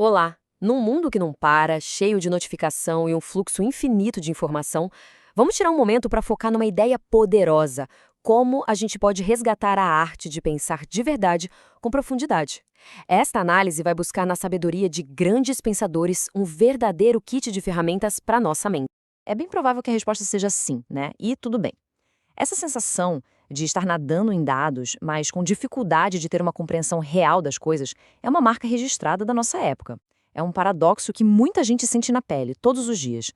Olá! Num mundo que não para, cheio de notificação e um fluxo infinito de informação, vamos tirar um momento para focar numa ideia poderosa: como a gente pode resgatar a arte de pensar de verdade com profundidade. Esta análise vai buscar na sabedoria de grandes pensadores um verdadeiro kit de ferramentas para nossa mente. É bem provável que a resposta seja sim, né? E tudo bem. Essa sensação de estar nadando em dados, mas com dificuldade de ter uma compreensão real das coisas, é uma marca registrada da nossa época. É um paradoxo que muita gente sente na pele, todos os dias.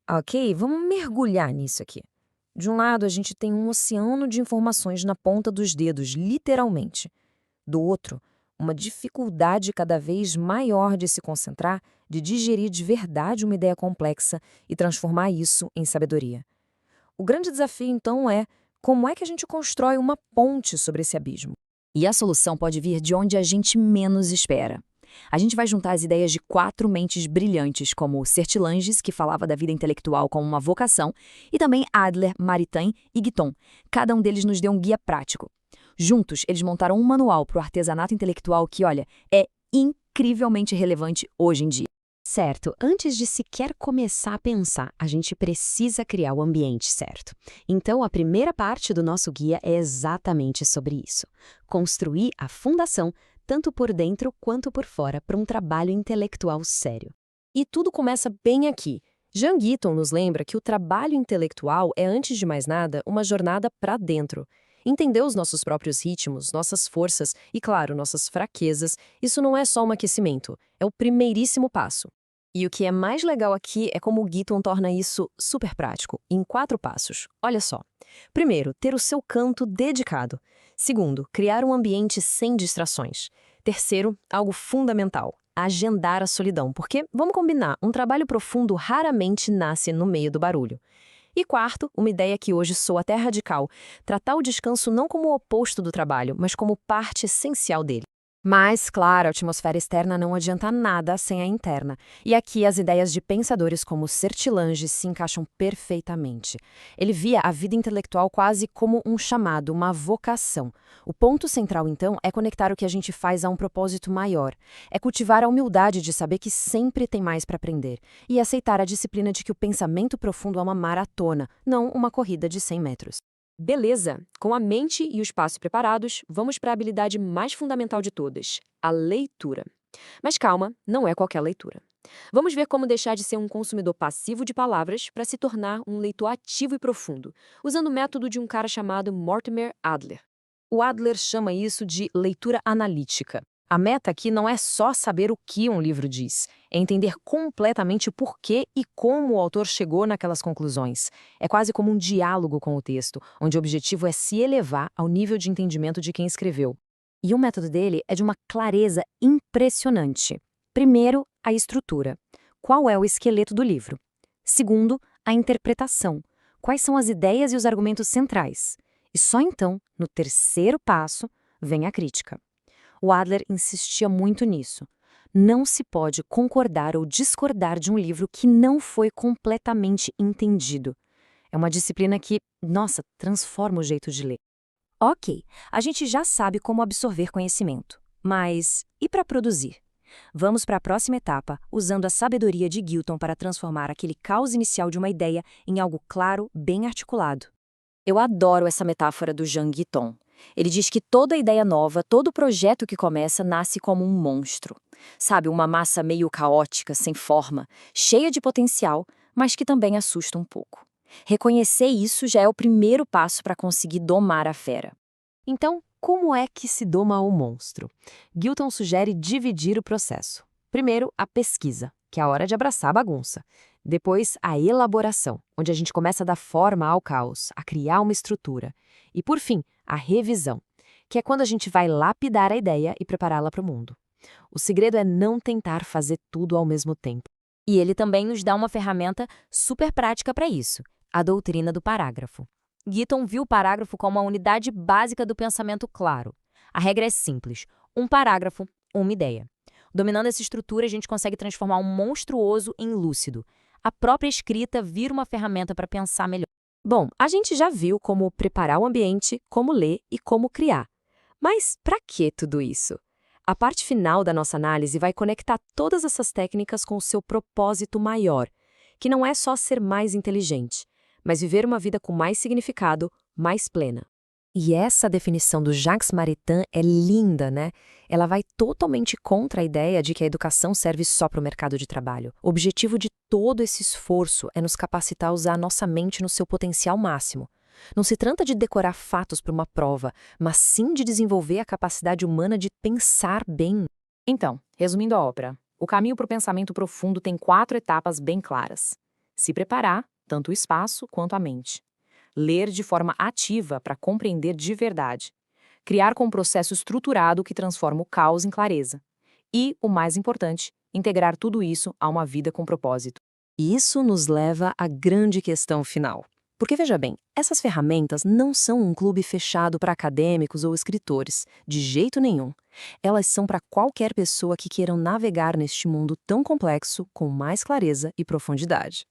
Ok, vamos mergulhar nisso aqui. De um lado, a gente tem um oceano de informações na ponta dos dedos, literalmente. Do outro, uma dificuldade cada vez maior de se concentrar, de digerir de verdade uma ideia complexa e transformar isso em sabedoria. O grande desafio, então, é como é que a gente constrói uma ponte sobre esse abismo? E a solução pode vir de onde a gente menos espera. A gente vai juntar as ideias de quatro mentes brilhantes, como Sertilanges, que falava da vida intelectual como uma vocação, e também Adler, Maritain e Guiton. Cada um deles nos deu um guia prático. Juntos, eles montaram um manual para o artesanato intelectual que, olha, é incrivelmente relevante hoje em dia. Certo, antes de sequer começar a pensar, a gente precisa criar o ambiente certo. Então, a primeira parte do nosso guia é exatamente sobre isso. Construir a fundação, tanto por dentro quanto por fora, para um trabalho intelectual sério. E tudo começa bem aqui. Jean Guiton nos lembra que o trabalho intelectual é, antes de mais nada, uma jornada para dentro. Entender os nossos próprios ritmos, nossas forças e, claro, nossas fraquezas, isso não é só um aquecimento, é o primeiríssimo passo. E o que é mais legal aqui é como o Guiton torna isso super prático, em 4 passos. Olha só. Primeiro, ter o seu canto dedicado. Segundo, criar um ambiente sem distrações. Terceiro, algo fundamental, agendar a solidão, porque, vamos combinar, um trabalho profundo raramente nasce no meio do barulho. E quarto, uma ideia que hoje soa até radical, tratar o descanso não como o oposto do trabalho, mas como parte essencial dele. Mas, claro, a atmosfera externa não adianta nada sem a interna. E aqui as ideias de pensadores como Sertilanges se encaixam perfeitamente. Ele via a vida intelectual quase como um chamado, uma vocação. O ponto central, então, é conectar o que a gente faz a um propósito maior. É cultivar a humildade de saber que sempre tem mais para aprender. E aceitar a disciplina de que o pensamento profundo é uma maratona, não uma corrida de 100 metros. Beleza! Com a mente e o espaço preparados, vamos para a habilidade mais fundamental de todas, a leitura. Mas calma, não é qualquer leitura. Vamos ver como deixar de ser um consumidor passivo de palavras para se tornar um leitor ativo e profundo, usando o método de um cara chamado Mortimer Adler. O Adler chama isso de leitura analítica. A meta aqui não é só saber o que um livro diz, é entender completamente o porquê e como o autor chegou naquelas conclusões. É quase como um diálogo com o texto, onde o objetivo é se elevar ao nível de entendimento de quem escreveu. E o método dele é de uma clareza impressionante. Primeiro, a estrutura. Qual é o esqueleto do livro? Segundo, a interpretação. Quais são as ideias e os argumentos centrais? E só então, no terceiro passo, vem a crítica. O Adler insistia muito nisso. Não se pode concordar ou discordar de um livro que não foi completamente entendido. É uma disciplina que, nossa, transforma o jeito de ler. Ok, a gente já sabe como absorver conhecimento. Mas e para produzir? Vamos para a próxima etapa, usando a sabedoria de Guiton para transformar aquele caos inicial de uma ideia em algo claro, bem articulado. Eu adoro essa metáfora do Jean Guiton. Ele diz que toda ideia nova, todo projeto que começa, nasce como um monstro. Sabe, uma massa meio caótica, sem forma, cheia de potencial, mas que também assusta um pouco. Reconhecer isso já é o primeiro passo para conseguir domar a fera. Então, como é que se doma o monstro? Guiton sugere dividir o processo. Primeiro, a pesquisa, que é a hora de abraçar a bagunça. Depois, a elaboração, onde a gente começa a dar forma ao caos, a criar uma estrutura. E, por fim, a revisão, que é quando a gente vai lapidar a ideia e prepará-la para o mundo. O segredo é não tentar fazer tudo ao mesmo tempo. E ele também nos dá uma ferramenta super prática para isso, a doutrina do parágrafo. Guiton viu o parágrafo como a unidade básica do pensamento claro. A regra é simples, um parágrafo, uma ideia. Dominando essa estrutura, a gente consegue transformar um monstruoso em lúcido. A própria escrita vira uma ferramenta para pensar melhor. Bom, a gente já viu como preparar o ambiente, como ler e como criar. Mas para que tudo isso? A parte final da nossa análise vai conectar todas essas técnicas com o seu propósito maior, que não é só ser mais inteligente, mas viver uma vida com mais significado, mais plena. E essa definição do Jacques Maritain é linda, né? Ela vai totalmente contra a ideia de que a educação serve só para o mercado de trabalho. O objetivo de todo esse esforço é nos capacitar a usar a nossa mente no seu potencial máximo. Não se trata de decorar fatos para uma prova, mas sim de desenvolver a capacidade humana de pensar bem. Então, resumindo a ópera, o caminho para o pensamento profundo tem 4 etapas bem claras. Se preparar, tanto o espaço quanto a mente. Ler de forma ativa para compreender de verdade. Criar com um processo estruturado que transforma o caos em clareza. E, o mais importante, integrar tudo isso a uma vida com propósito. E isso nos leva à grande questão final. Porque, veja bem, essas ferramentas não são um clube fechado para acadêmicos ou escritores, de jeito nenhum. Elas são para qualquer pessoa que queira navegar neste mundo tão complexo com mais clareza e profundidade.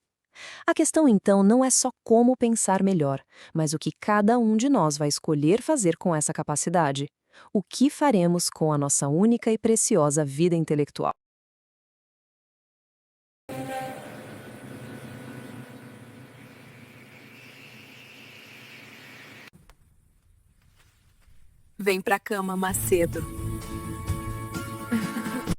A questão, então, não é só como pensar melhor, mas o que cada um de nós vai escolher fazer com essa capacidade. O que faremos com a nossa única e preciosa vida intelectual? Vem pra cama, Macedo.